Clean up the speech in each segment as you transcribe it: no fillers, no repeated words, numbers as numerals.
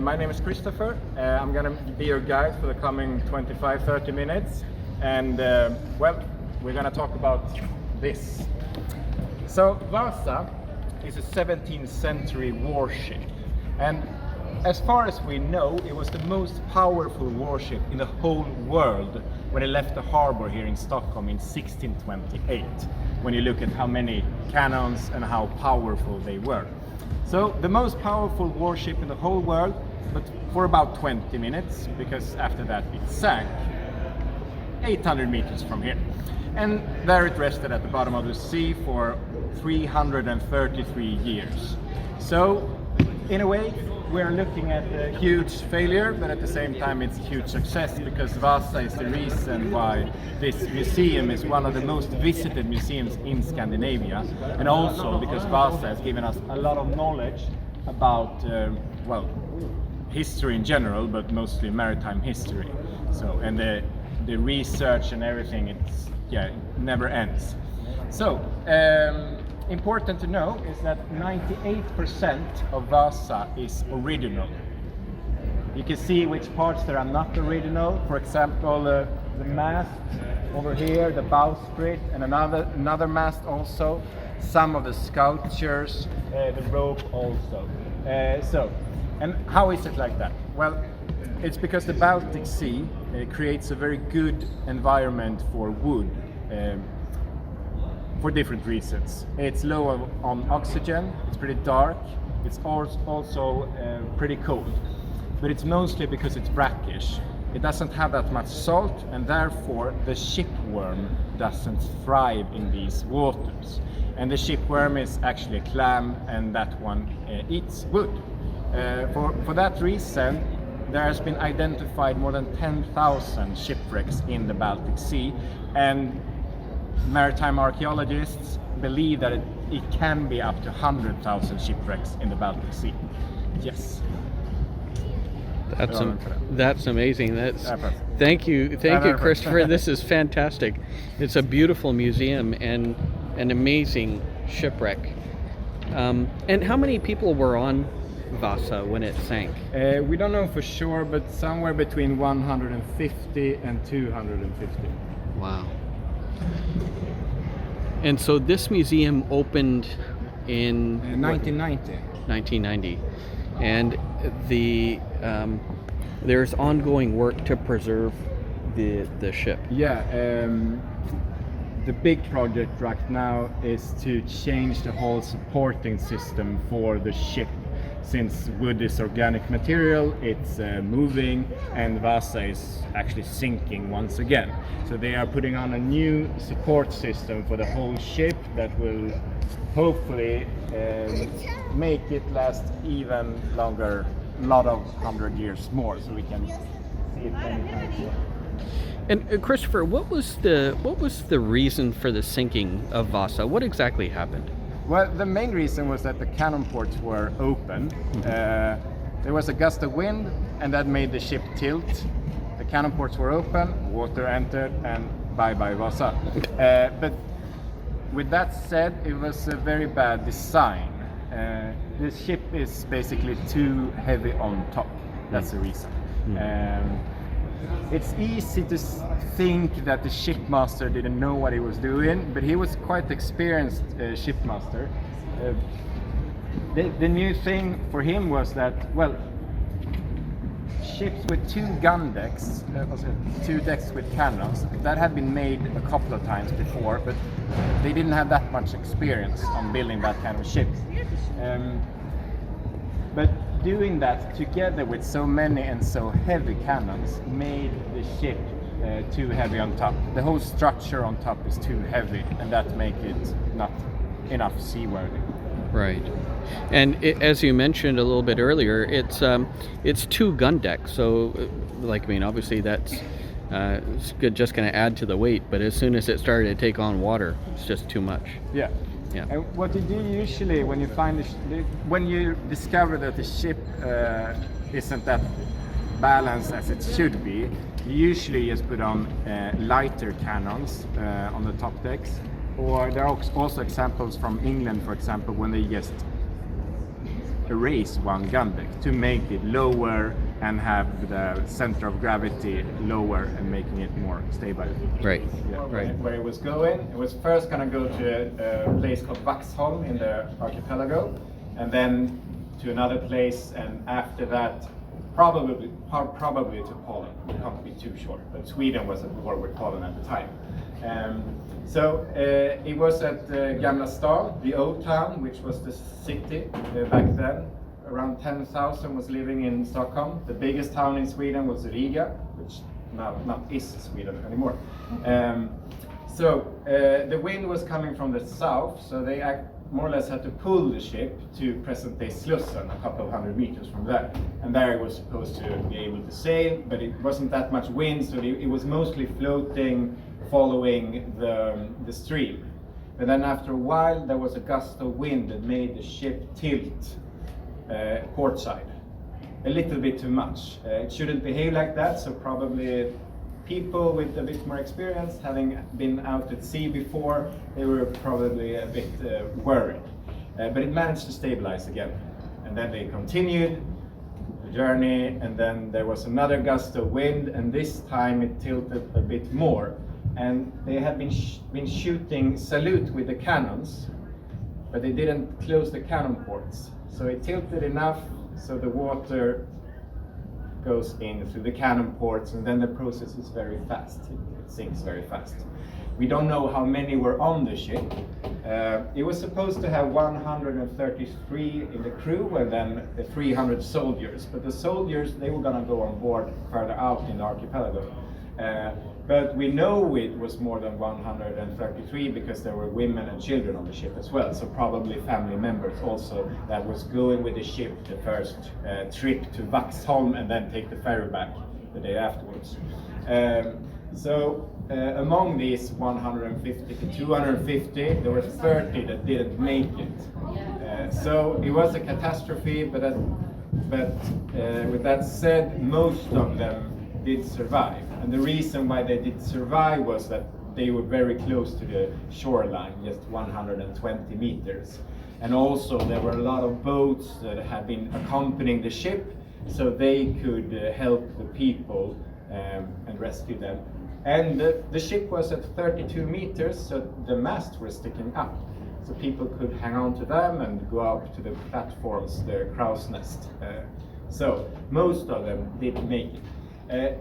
My name is Christopher. I'm going to be your guide for the coming 25-30 minutes. And well, we're going to talk about this. So Vasa is a 17th century warship. And as far as we know, it was the most powerful warship in the whole world when it left the harbor here in Stockholm in 1628. When you look at how many cannons and how powerful they were. So the most powerful warship in the whole world, but for about 20 minutes, because after that it sank 800 meters from here. And there it rested at the bottom of the sea for 333 years. So in a way, we're looking at a huge failure, but at the same time it's a huge success, because Vasa is the reason why this museum is one of the most visited museums in Scandinavia, and also because Vasa has given us a lot of knowledge about, well, history in general, but mostly maritime history. So, and the research and everything, it never ends. So, important to know is that 98% of Vasa is original. You can see which parts that are not original. For example, the mast over here, the bowsprit, and another mast also. Some of the sculptures, the rope also. And how is it like that? Well, it's because the Baltic Sea creates a very good environment for wood. For different reasons. It's low on oxygen, it's pretty dark, it's also pretty cold. But it's mostly because it's brackish. It doesn't have that much salt, and therefore the shipworm doesn't thrive in these waters. And the shipworm is actually a clam, and that one eats wood. For that reason, there has been identified more than 10,000 shipwrecks in the Baltic Sea, and maritime archaeologists believe that it can be up to 100,000 shipwrecks in the Baltic Sea. Yes. That's amazing. Thank you, Christopher. This is fantastic. It's a beautiful museum and an amazing shipwreck. And how many people were on Vasa when it sank? We don't know for sure, but somewhere between 150 and 250. Wow. And so this museum opened in 1990. 1990, and there's ongoing work to preserve the ship. Yeah, the big project right now is to change the whole supporting system for the ship. Since wood is organic material, it's moving, and Vasa is actually sinking once again. So they are putting on a new support system for the whole ship that will hopefully make it last even longer, a lot of 100 years more, so we can see it anytime soon. And Christopher, what was the reason for the sinking of Vasa? What exactly happened? Well, the main reason was that the cannon ports were open. There was a gust of wind, and that made the ship tilt. The cannon ports were open, water entered, and bye-bye Vasa. But with that said, it was a very bad design. The ship is basically too heavy on top. That's the reason. It's easy to think that the shipmaster didn't know what he was doing, but he was quite experienced shipmaster. The new thing for him was that, well, ships with two gun decks, two decks with cannons, that had been made a couple of times before, but they didn't have that much experience on building that kind of ship. But doing that together with so many and so heavy cannons made the ship too heavy on top. The whole structure on top is too heavy, and that makes it not enough seaworthy. Right. And as you mentioned a little bit earlier, it's two gun decks. So, obviously that's just going to add to the weight. But as soon as it started to take on water, it's just too much. Yeah. Yeah. And what you do usually when you when you discover that the ship isn't that balanced as it should be, you usually just put on lighter cannons on the top decks. Or there are also examples from England, for example, when they just erase one gun deck to make it lower and have the center of gravity lower and making it more stable. Right. Yeah. Right. Where it was going, it was first going to go to a place called Vaxholm in the archipelago, and then to another place, and after that probably to Poland. I can't be too sure, but Sweden was at war with Poland at the time. So it was at Gamla Stan, the old town, which was the city back then. Around 10,000 was living in Stockholm. The biggest town in Sweden was Riga, which now not is Sweden anymore. So the wind was coming from the south, so they more or less had to pull the ship to present-day Slussen, a couple of 100 meters from there. And there it was supposed to be able to sail, but it wasn't that much wind, so it was mostly floating, following the stream. And then after a while, there was a gust of wind that made the ship tilt port side. A little bit too much. It shouldn't behave like that, so probably people with a bit more experience, having been out at sea before, they were probably a bit worried. But it managed to stabilize again. And then they continued the journey, and then there was another gust of wind, and this time it tilted a bit more. And they had been shooting salute with the cannons, but they didn't close the cannon ports. So it tilted enough so the water goes in through the cannon ports, and then the process is very fast. It sinks very fast. We don't know how many were on the ship. It was supposed to have 133 in the crew and then 300 soldiers, but the soldiers, they were gonna go on board further out in the archipelago. But we know it was more than 133 because there were women and children on the ship as well, so probably family members also that was going with the ship the first trip to Vaxholm and then take the ferry back the day afterwards. Among these 150 to 250, there were 30 that didn't make it. So it was a catastrophe, but with that said, most of them did survive. And the reason why they did survive was that they were very close to the shoreline, just 120 meters. And also there were a lot of boats that had been accompanying the ship, so they could help the people and rescue them. And the ship was at 32 meters, so the masts were sticking up. So people could hang on to them and go up to the platforms, the crow's nest. So most of them did make it.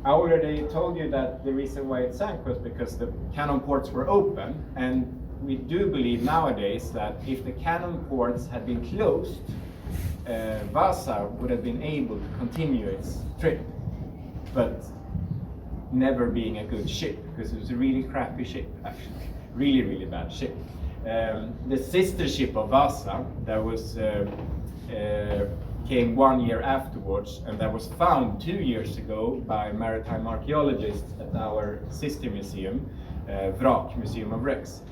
I already told you that the reason why it sank was because the cannon ports were open, and we do believe nowadays that if the cannon ports had been closed, Vasa would have been able to continue its trip, but never being a good ship, because it was a really crappy ship, actually. Really, really bad ship. The sister ship of Vasa, that was came 1 year afterwards, and that was found 2 years ago by maritime archaeologists at our sister museum, Vrak, Museum of Wrecks.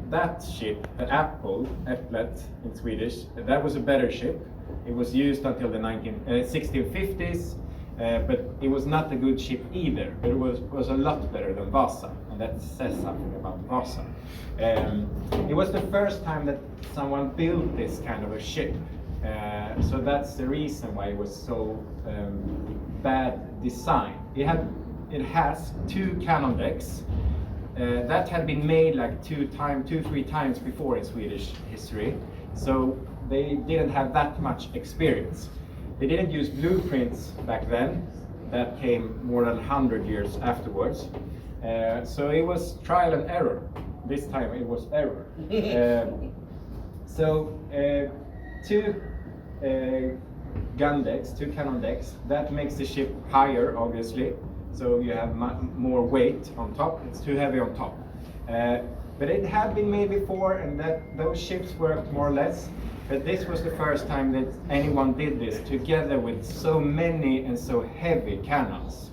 That ship, the Äpplet in Swedish, that was a better ship. It was used until the 1650s, but it was not a good ship either, but it was a lot better than Vasa, and that says something about Vasa. It was the first time that someone built this kind of a ship. So that's the reason why it was so bad design. It has 2 cannon decks that had been made like 2-3 times before in Swedish history. So they didn't have that much experience. They didn't use blueprints back then. That came more than 100 years afterwards. So it was trial and error. This time it was error. Two gun decks, 2 cannon decks, that makes the ship higher, obviously, so you have more weight on top. It's too heavy on top, but it had been made before, and those ships worked more or less, but this was the first time that anyone did this together with so many and so heavy cannons.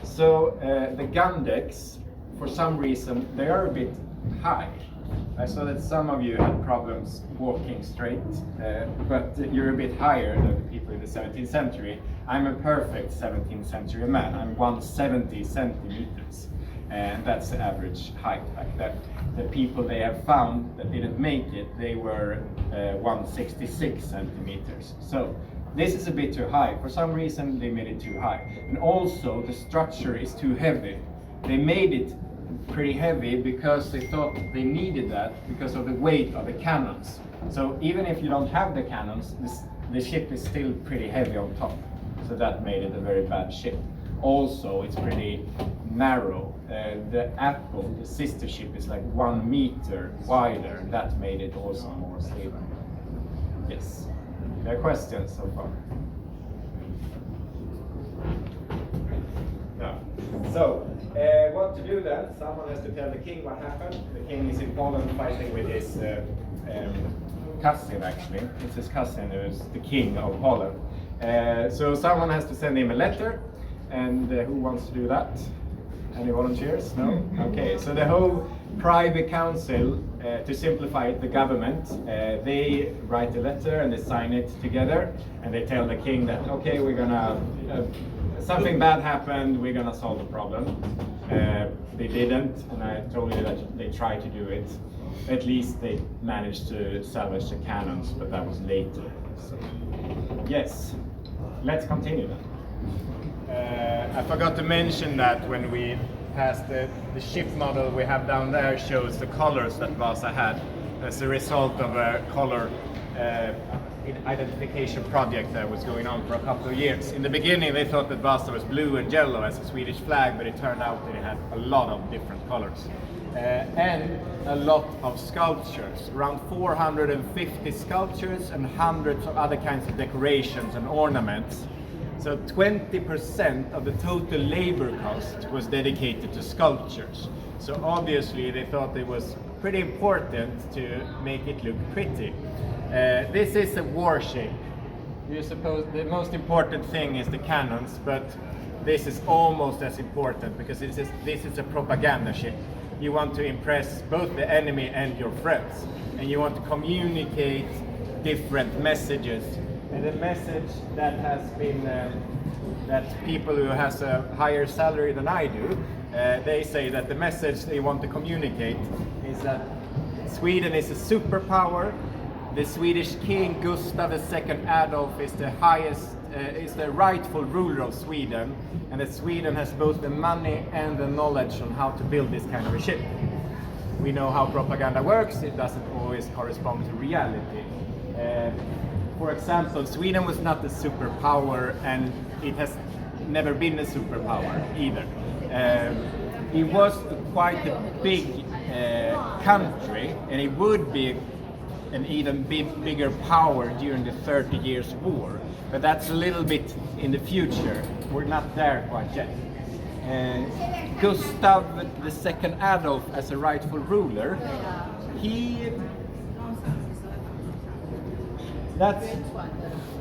So the gun decks, for some reason, they are a bit high. I saw that some of you had problems walking straight, but you're a bit higher than the people in the 17th century. I'm a perfect 17th century man. I'm 170 centimeters. and that's the average height back then. The people they have found that didn't make it, they were 166 centimeters. So this is a bit too high. For some reason they made it too high. And also the structure is too heavy. They made it pretty heavy because they thought they needed that because of the weight of the cannons. So even if you don't have the cannons, the ship is still pretty heavy on top. So that made it a very bad ship. Also, it's pretty narrow. The Apple, the sister ship, is like 1 meter wider, and that made it also more stable. Yes. There are questions so far? No. So, what to do then? Someone has to tell the king what happened. The king is in Poland fighting with his cousin, actually. It's his cousin who's the king of Poland. So someone has to send him a letter. And who wants to do that? Any volunteers? No? Okay, so the whole private council, to simplify it, the government, they write a letter and they sign it together, and they tell the king that, okay, we're gonna, something bad happened, we're gonna solve the problem. They didn't, and I told you that they tried to do it. At least they managed to salvage the cannons, but that was later. So, yes, let's continue then. I forgot to mention that when we passed the ship model we have down there shows the colors that Vasa had as a result of a color identification project that was going on for a couple of years. In the beginning they thought that Vasa was blue and yellow as a Swedish flag, but it turned out that it had a lot of different colors. And a lot of sculptures, around 450 sculptures and hundreds of other kinds of decorations and ornaments. So 20% of the total labor cost was dedicated to sculptures. So obviously they thought it was pretty important to make it look pretty. This is a warship. You suppose the most important thing is the cannons, but this is almost as important because this is a propaganda ship. You want to impress both the enemy and your friends, and you want to communicate different messages. And the message that has been, that people who has a higher salary than I do, they say that the message they want to communicate is that Sweden is a superpower. The Swedish king Gustav II Adolf is the highest, is the rightful ruler of Sweden, and that Sweden has both the money and the knowledge on how to build this kind of a ship. We know how propaganda works. It doesn't always correspond to reality. For example, Sweden was not a superpower, and it has never been a superpower either. It was quite a big country, and it would be an even bigger power during the 30 Years' War. But that's a little bit in the future. We're not there quite yet. Gustav II Adolf, as a rightful ruler, that's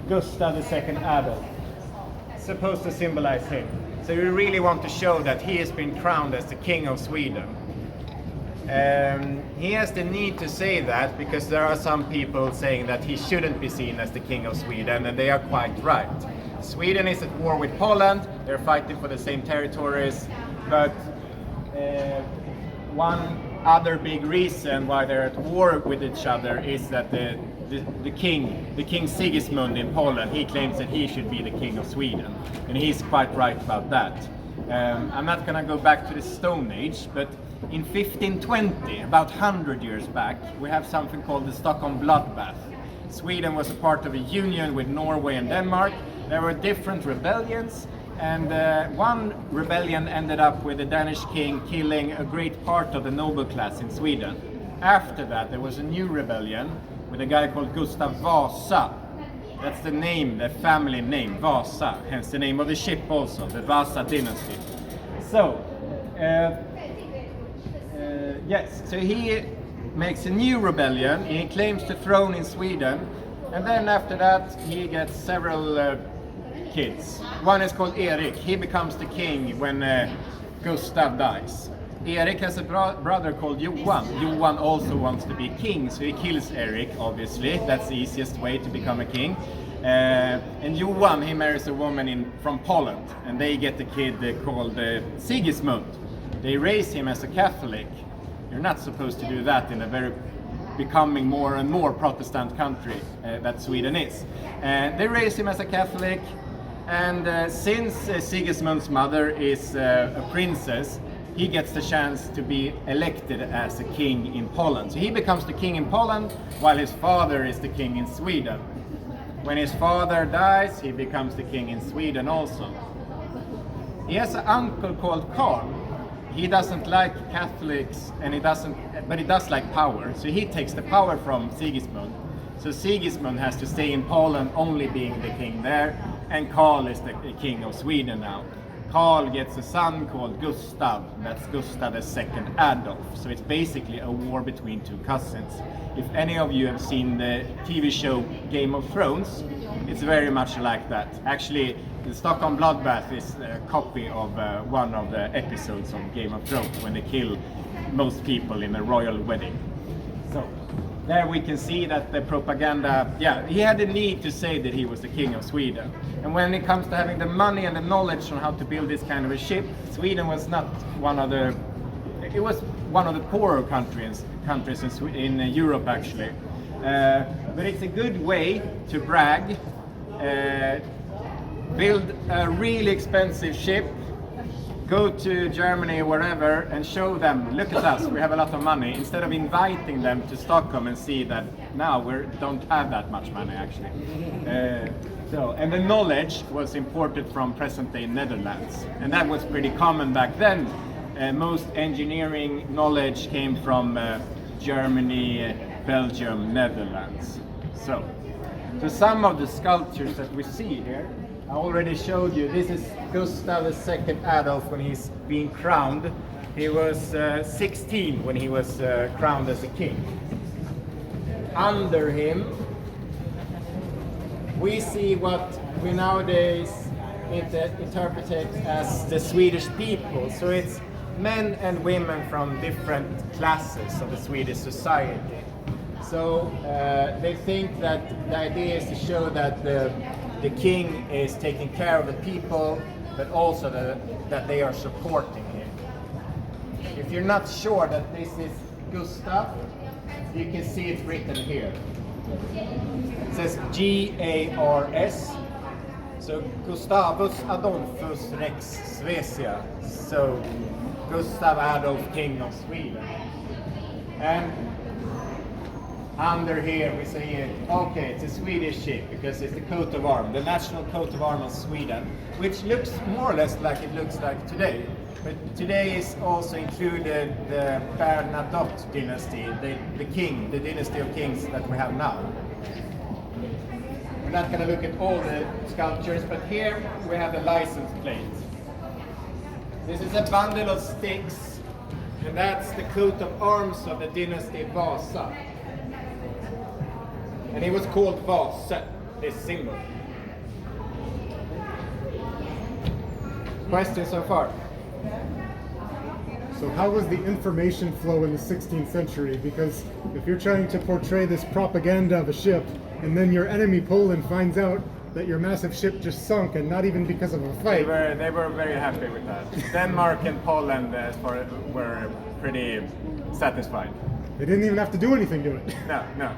Gustav II Adolf, supposed to symbolize him. So we really want to show that he has been crowned as the King of Sweden. He has the need to say that because there are some people saying that he shouldn't be seen as the King of Sweden, and they are quite right. Sweden is at war with Poland, they're fighting for the same territories, but one other big reason why they're at war with each other is that the king Sigismund in Poland, he claims that he should be the King of Sweden, and he's quite right about that. I'm not going to go back to the Stone Age, but in 1520, about 100 years back, we have something called the Stockholm bloodbath. Sweden was a part of a union with Norway and Denmark. There were different rebellions, and one rebellion ended up with the Danish king killing a great part of the noble class in Sweden. After that, there was a new rebellion with a guy called Gustav Vasa. That's the name, the family name, Vasa, hence the name of the ship also, the Vasa dynasty. So, yes, so he makes a new rebellion, he claims the throne in Sweden, and then after that he gets several kids. One is called Erik, he becomes the king when Gustav dies. Erik has a brother called Johan. Johan also wants to be king, so he kills Erik, obviously. That's the easiest way to become a king. And Johan, he marries a woman from Poland, and they get a kid called Sigismund. they raise him as a Catholic. You're not supposed to do that in a very becoming more and more Protestant country that Sweden is. They raise him as a Catholic, and since Sigismund's mother is a princess, he gets the chance to be elected as a king in Poland. So he becomes the king in Poland, while his father is the king in Sweden. When his father dies, he becomes the king in Sweden also. He has an uncle called Karl. He doesn't like Catholics, but he does like power. So he takes the power from Sigismund. So Sigismund has to stay in Poland, only being the king there, and Karl is the king of Sweden now. Karl gets a son called Gustav, that's Gustav II Adolf. So it's basically a war between two cousins. If any of you have seen the TV show Game of Thrones, it's very much like that. Actually, the Stockholm bloodbath is a copy of one of the episodes of Game of Thrones, when they kill most people in a royal wedding. So there we can see that the propaganda, he had the need to say that he was the king of Sweden. And when it comes to having the money and the knowledge on how to build this kind of a ship, Sweden was not it was one of the poorer countries in Europe actually. But it's a good way to brag, build a really expensive ship, go to Germany or wherever and show them, look at us, we have a lot of money, instead of inviting them to Stockholm and see that now we don't have that much money actually. And the knowledge was imported from present-day Netherlands, and that was pretty common back then. Most engineering knowledge came from Germany, Belgium, Netherlands. So some of the sculptures that we see here, I already showed you. This is Gustav II Adolf when he's being crowned. He was 16 when he was crowned as a king. Under him, we see what we nowadays interpret as the Swedish people. So it's men and women from different classes of the Swedish society. So they think that the idea is to show that the king is taking care of the people, but also that they are supporting him. If you're not sure that this is Gustav, you can see it written here. It says G-A-R-S. So Gustavus Adolphus Rex Svecia. So Gustav Adolf, King of Sweden. And under here we see okay, it's a Swedish ship because it's the coat of arms, the national coat of arms of Sweden, which looks more or less like it looks like today. But today is also included the Bernadotte dynasty, the dynasty of kings that we have now. We're not going to look at all the sculptures, but here we have the license plate. This is a bundle of sticks, and that's the coat of arms of the dynasty Vasa. And he was called Vasa, this symbol. Questions so far? So how was the information flow in the 16th century? Because if you're trying to portray this propaganda of a ship, and then your enemy Poland finds out that your massive ship just sunk, and not even because of a fight. They were very happy with that. Denmark and Poland were pretty satisfied. They didn't even have to do anything to it. No.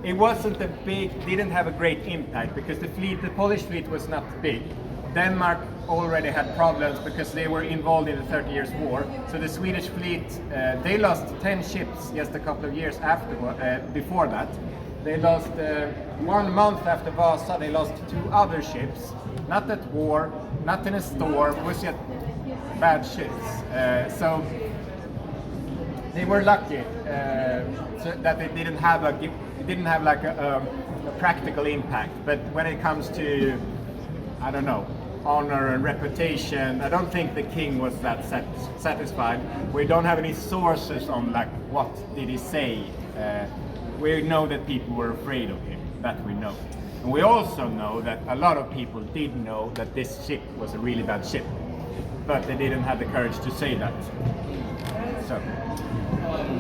It wasn't didn't have a great impact because the Polish fleet was not big. Denmark already had problems because they were involved in the 30 Years' War. So the Swedish fleet, they lost 10 ships just a couple of years before that. They lost 1 month after Vasa, they lost 2 other ships. Not at war, not in a storm, it was just bad ships. So they were lucky so that they didn't have like a practical impact. But when it comes to, I don't know, honor and reputation, I don't think the king was that satisfied. We don't have any sources on like what did he say. We know that people were afraid of him, that we know. And we also know that a lot of people did know that this ship was a really bad ship, but they didn't have the courage to say that. So.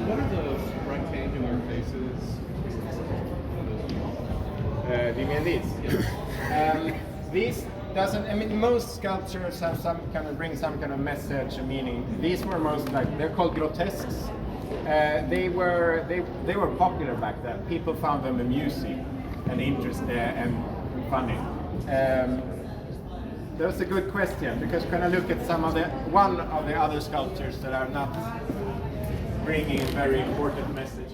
What are those rectangular faces? Do you mean these? These, doesn't. I mean, most sculptures have some kind of bring some kind of message and meaning. These were most like they're called grotesques. They were popular back then. People found them amusing and interesting and funny. That's a good question because we're gonna look at one of the other sculptures that are not bringing a very important message.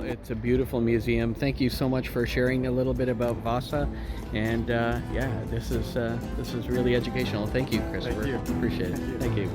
It's a beautiful museum. Thank you so much for sharing a little bit about Vasa, and yeah, this is really educational. Thank you, Christopher. Thank you. Appreciate it. Thank you.